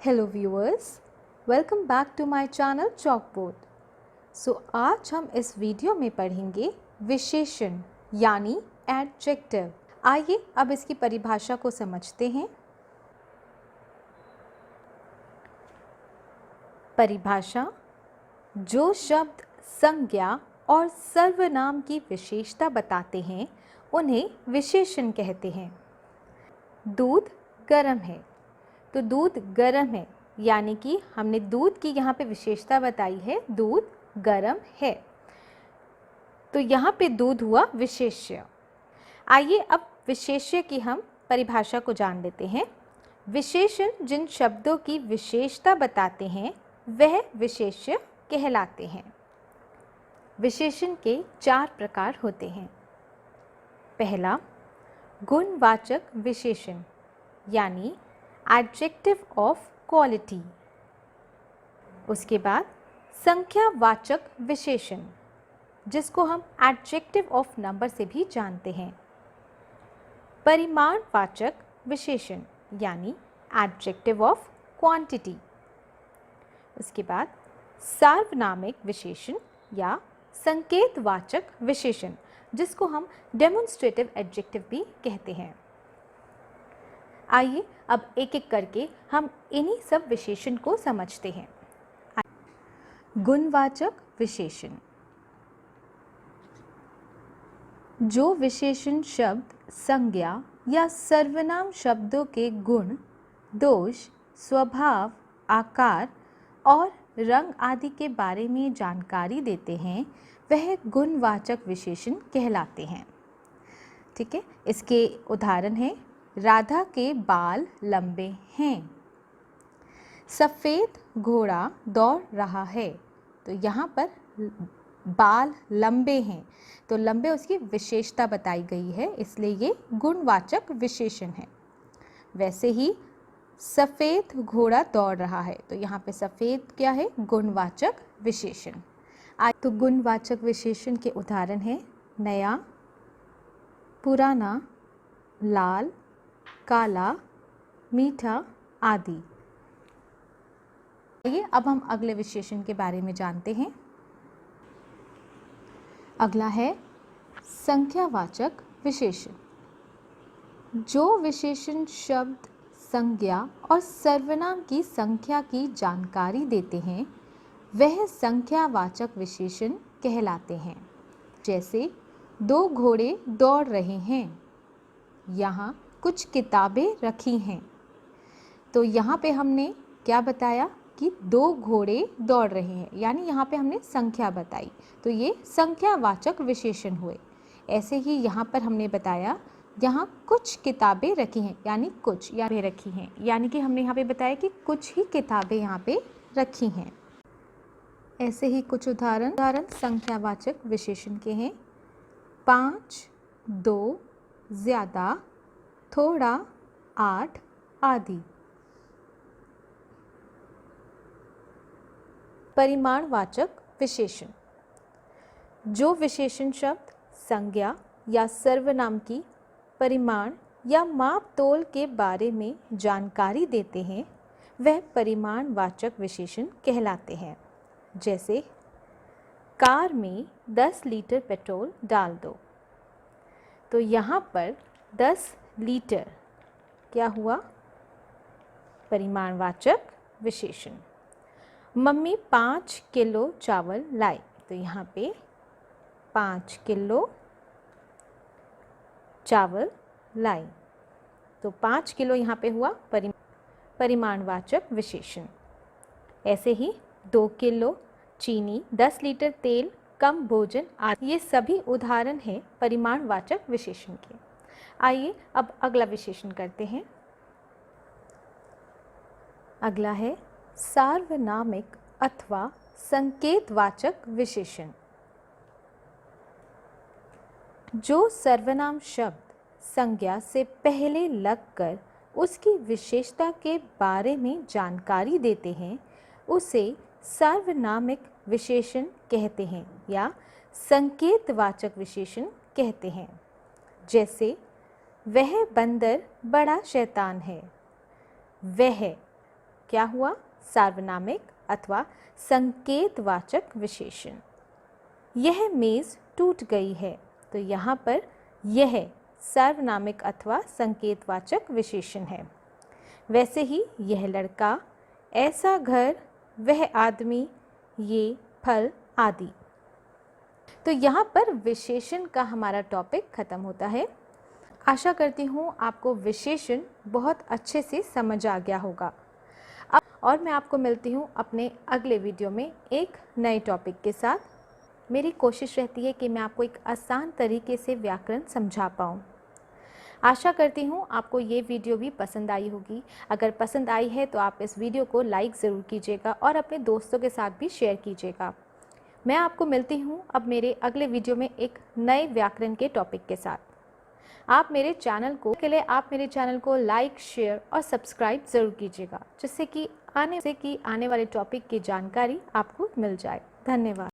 Hello viewers, welcome back to my channel chalkboard. आज हम इस वीडियो में पढ़ेंगे विशेषण यानी एडजेक्टिव। आइए अब इसकी परिभाषा को समझते हैं। परिभाषा: जो शब्द संज्ञा और सर्वनाम की विशेषता बताते हैं उन्हें विशेषण कहते हैं। दूध गर्म है, तो दूध गर्म है यानी कि हमने दूध की यहाँ पे विशेषता बताई है, दूध गर्म है, तो यहाँ पे दूध हुआ विशेष्य। आइए अब विशेष्य की हम परिभाषा को जान लेते हैं। विशेषण जिन शब्दों की विशेषता बताते हैं वह विशेष्य कहलाते हैं। विशेषण के 4 प्रकार होते हैं। पहला, गुणवाचक विशेषण यानी एडजेक्टिव ऑफ क्वालिटी। उसके बाद संख्यावाचक विशेषण जिसको हम एडजेक्टिव ऑफ नंबर से भी जानते हैं। परिमाणवाचक विशेषण यानी एडजेक्टिव ऑफ क्वांटिटी। उसके बाद सार्वनामिक विशेषण या संकेतवाचक विशेषण जिसको हम डेमोन्स्ट्रेटिव एडजेक्टिव भी कहते हैं। आइए अब एक एक करके हम इन्हीं सब विशेषण को समझते हैं। गुणवाचक विशेषण: जो विशेषण शब्द संज्ञा या सर्वनाम शब्दों के गुण, दोष, स्वभाव, आकार और रंग आदि के बारे में जानकारी देते हैं वह गुणवाचक विशेषण कहलाते हैं। ठीक है, इसके उदाहरण हैं: राधा के बाल लंबे हैं, सफ़ेद घोड़ा दौड़ रहा है। तो यहाँ पर बाल लंबे हैं, तो लंबे उसकी विशेषता बताई गई है, इसलिए ये गुणवाचक विशेषण है। वैसे ही सफ़ेद घोड़ा दौड़ रहा है, तो यहाँ पे सफ़ेद क्या है? गुणवाचक विशेषण। तो गुणवाचक विशेषण के उदाहरण हैं नया, पुराना, लाल, काला, मीठा आदि। आइए अब हम अगले विशेषण के बारे में जानते हैं। अगला है संख्यावाचक विशेषण। जो विशेषण शब्द संज्ञा और सर्वनाम की संख्या की जानकारी देते हैं वह संख्यावाचक विशेषण कहलाते हैं। जैसे 2 घोड़े दौड़ रहे हैं, यहाँ कुछ किताबें रखी हैं। तो यहाँ पे हमने क्या बताया कि 2 घोड़े दौड़ रहे हैं, यानी यहाँ पे हमने संख्या बताई, तो ये संख्यावाचक विशेषण हुए। ऐसे ही यहाँ पर हमने बताया यहाँ कुछ किताबें रखी हैं, यानी कुछ यहाँ रखी हैं, यानी कि हमने यहाँ पे बताया कि कुछ ही किताबें यहाँ पे रखी हैं। ऐसे ही कुछ उदाहरण संख्यावाचक विशेषण के हैं: 5, 2, ज़्यादा, थोड़ा, 8 आदि। परिमाणवाचक विशेषण: जो विशेषण शब्द संज्ञा या सर्वनाम की परिमाण या माप तोल के बारे में जानकारी देते हैं वह परिमाणवाचक विशेषण कहलाते हैं। जैसे कार में 10 लीटर पेट्रोल डाल दो। तो यहाँ पर 10 लीटर क्या हुआ? परिमाणवाचक विशेषण। मम्मी 5 किलो चावल लाई। तो यहाँ पे 5 किलो चावल लाई, तो 5 किलो यहाँ पे हुआ परिमाणवाचक विशेषण। ऐसे ही 2 किलो चीनी, 10 लीटर तेल, कम भोजन आदि, ये सभी उदाहरण हैं परिमाणवाचक विशेषण के। आइए अब अगला विशेषण करते हैं। अगला है सार्वनामिक अथवा संकेतवाचक विशेषण। जो सर्वनाम शब्द संज्ञा से पहले लगकर उसकी विशेषता के बारे में जानकारी देते हैं उसे सार्वनामिक विशेषण कहते हैं या संकेतवाचक विशेषण कहते हैं। जैसे वह बंदर बड़ा शैतान है, वह क्या हुआ? सार्वनामिक अथवा संकेतवाचक विशेषण। यह मेज़ टूट गई है, तो यहाँ पर यह सार्वनामिक अथवा संकेतवाचक विशेषण है। वैसे ही यह लड़का, ऐसा घर, वह आदमी, ये फल आदि। तो यहाँ पर विशेषण का हमारा टॉपिक खत्म होता है। आशा करती हूँ आपको विशेषण बहुत अच्छे से समझ आ गया होगा। अब और मैं आपको मिलती हूँ अपने अगले वीडियो में एक नए टॉपिक के साथ। मेरी कोशिश रहती है कि मैं आपको एक आसान तरीके से व्याकरण समझा पाऊँ। आशा करती हूँ आपको ये वीडियो भी पसंद आई होगी। अगर पसंद आई है तो आप इस वीडियो को लाइक ज़रूर कीजिएगा और अपने दोस्तों के साथ भी शेयर कीजिएगा। मैं आपको मिलती हूँ अब मेरे अगले वीडियो में एक नए व्याकरण के टॉपिक के साथ। आप मेरे चैनल को लाइक, शेयर और सब्सक्राइब ज़रूर कीजिएगा, जिससे कि आने वाले टॉपिक की जानकारी आपको मिल जाए। धन्यवाद।